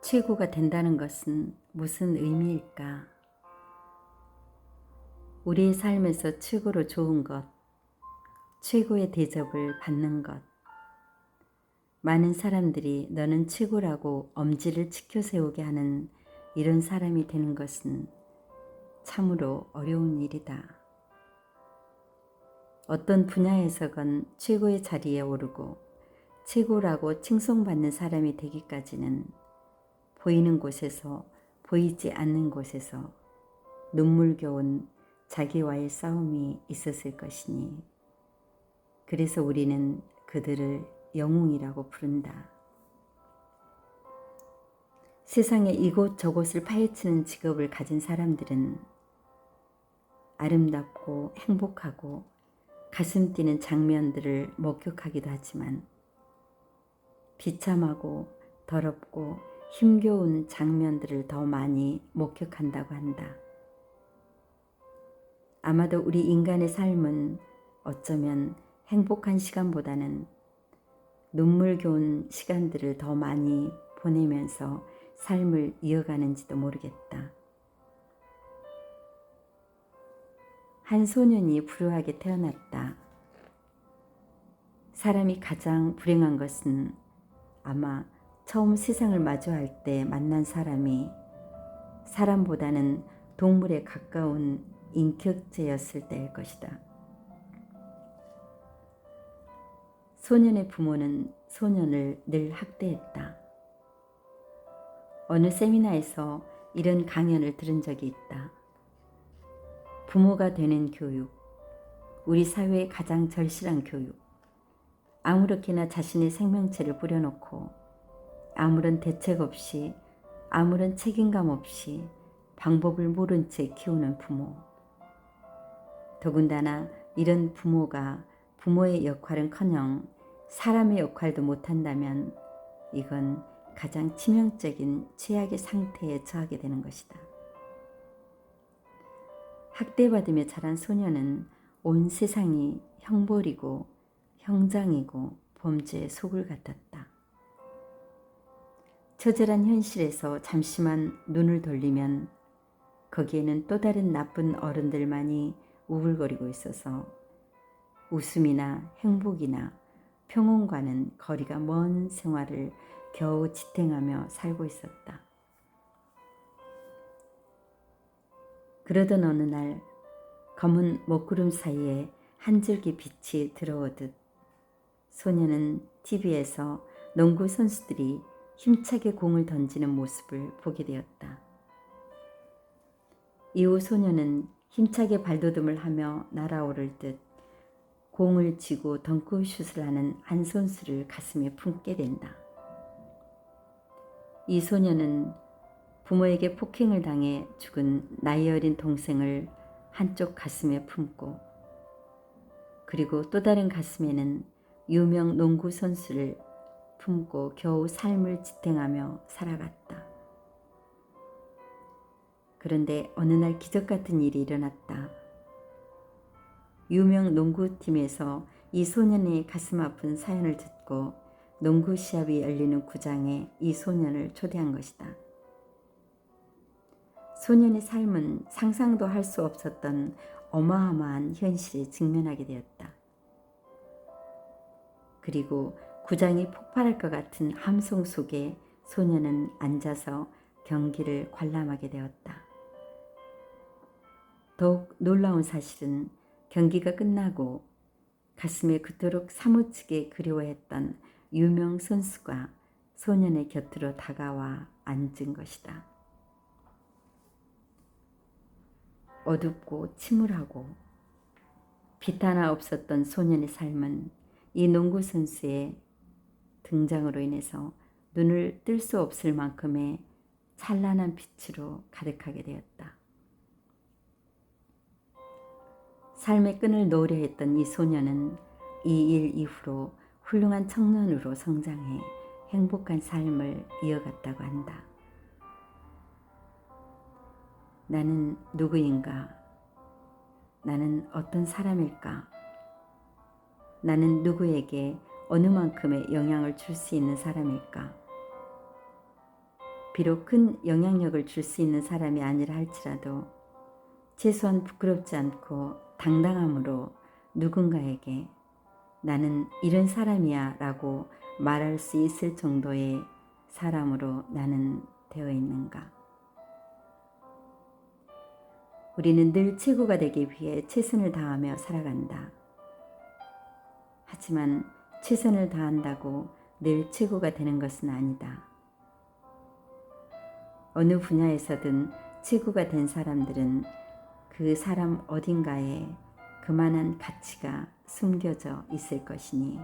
최고가 된다는 것은 무슨 의미일까? 우리의 삶에서 최고로 좋은 것, 최고의 대접을 받는 것. 많은 사람들이 너는 최고라고 엄지를 치켜 세우게 하는 이런 사람이 되는 것은 참으로 어려운 일이다. 어떤 분야에서건 최고의 자리에 오르고 최고라고 칭송받는 사람이 되기까지는 보이는 곳에서 보이지 않는 곳에서 눈물겨운 자기와의 싸움이 있었을 것이니 그래서 우리는 그들을 영웅이라고 부른다. 세상의 이곳저곳을 파헤치는 직업을 가진 사람들은 아름답고 행복하고 가슴 뛰는 장면들을 목격하기도 하지만 비참하고 더럽고 힘겨운 장면들을 더 많이 목격한다고 한다. 아마도 우리 인간의 삶은 어쩌면 행복한 시간보다는 눈물겨운 시간들을 더 많이 보내면서 삶을 이어가는지도 모르겠다. 한 소년이 불우하게 태어났다. 사람이 가장 불행한 것은 아마 처음 세상을 마주할 때 만난 사람이 사람보다는 동물에 가까운 인격체였을 때일 것이다. 소년의 부모는 소년을 늘 학대했다. 어느 세미나에서 이런 강연을 들은 적이 있다. 부모가 되는 교육, 우리 사회의 가장 절실한 교육. 아무렇게나 자신의 생명체를 뿌려놓고 아무런 대책 없이 아무런 책임감 없이 방법을 모른 채 키우는 부모. 더군다나 이런 부모가 부모의 역할은커녕 사람의 역할도 못한다면 이건 가장 치명적인 최악의 상태에 처하게 되는 것이다. 학대받으며 자란 소년은 온 세상이 형벌이고 형장이고 범죄의 속을 같았다. 처절한 현실에서 잠시만 눈을 돌리면 거기에는 또 다른 나쁜 어른들만이 우글거리고 있어서 웃음이나 행복이나 평온과는 거리가 먼 생활을 겨우 지탱하며 살고 있었다. 그러던 어느 날 검은 먹구름 사이에 한 줄기 빛이 들어오듯 소년은 TV에서 농구 선수들이 힘차게 공을 던지는 모습을 보게 되었다. 이후 소년은 힘차게 발돋움을 하며 날아오를 듯 공을 쥐고 덩크슛을 하는 한 선수를 가슴에 품게 된다. 이 소년은 부모에게 폭행을 당해 죽은 나이 어린 동생을 한쪽 가슴에 품고 그리고 또 다른 가슴에는 유명 농구 선수를 품고 겨우 삶을 지탱하며 살아갔다. 그런데 어느 날 기적 같은 일이 일어났다. 유명 농구팀에서 이 소년의 가슴 아픈 사연을 듣고 농구 시합이 열리는 구장에 이 소년을 초대한 것이다. 소년의 삶은 상상도 할 수 없었던 어마어마한 현실에 직면하게 되었다. 그리고 구장이 폭발할 것 같은 함성 속에 소년은 앉아서 경기를 관람하게 되었다. 더욱 놀라운 사실은 경기가 끝나고 가슴에 그토록 사무치게 그리워했던 유명 선수가 소년의 곁으로 다가와 앉은 것이다. 어둡고 침울하고 빛 하나 없었던 소년의 삶은 이 농구 선수의 등장으로 인해서 눈을 뜰 수 없을 만큼의 찬란한 빛으로 가득하게 되었다. 삶의 끈을 놓으려 했던 이 소년은 이 일 이후로 훌륭한 청년으로 성장해 행복한 삶을 이어갔다고 한다. 나는 누구인가? 나는 어떤 사람일까? 나는 누구에게 어느 만큼의 영향을 줄 수 있는 사람일까? 비록 큰 영향력을 줄 수 있는 사람이 아니라 할지라도 최소한 부끄럽지 않고 당당함으로 누군가에게 나는 이런 사람이야 라고 말할 수 있을 정도의 사람으로 나는 되어 있는가? 우리는 늘 최고가 되기 위해 최선을 다하며 살아간다. 하지만 최선을 다한다고 늘 최고가 되는 것은 아니다. 어느 분야에서든 최고가 된 사람들은 그 사람 어딘가에 그만한 가치가 숨겨져 있을 것이니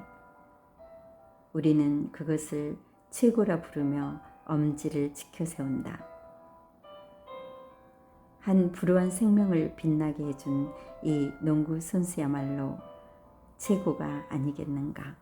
우리는 그것을 최고라 부르며 엄지를 지켜 세운다. 한 불우한 생명을 빛나게 해준 이 농구 선수야말로 최고가 아니겠는가.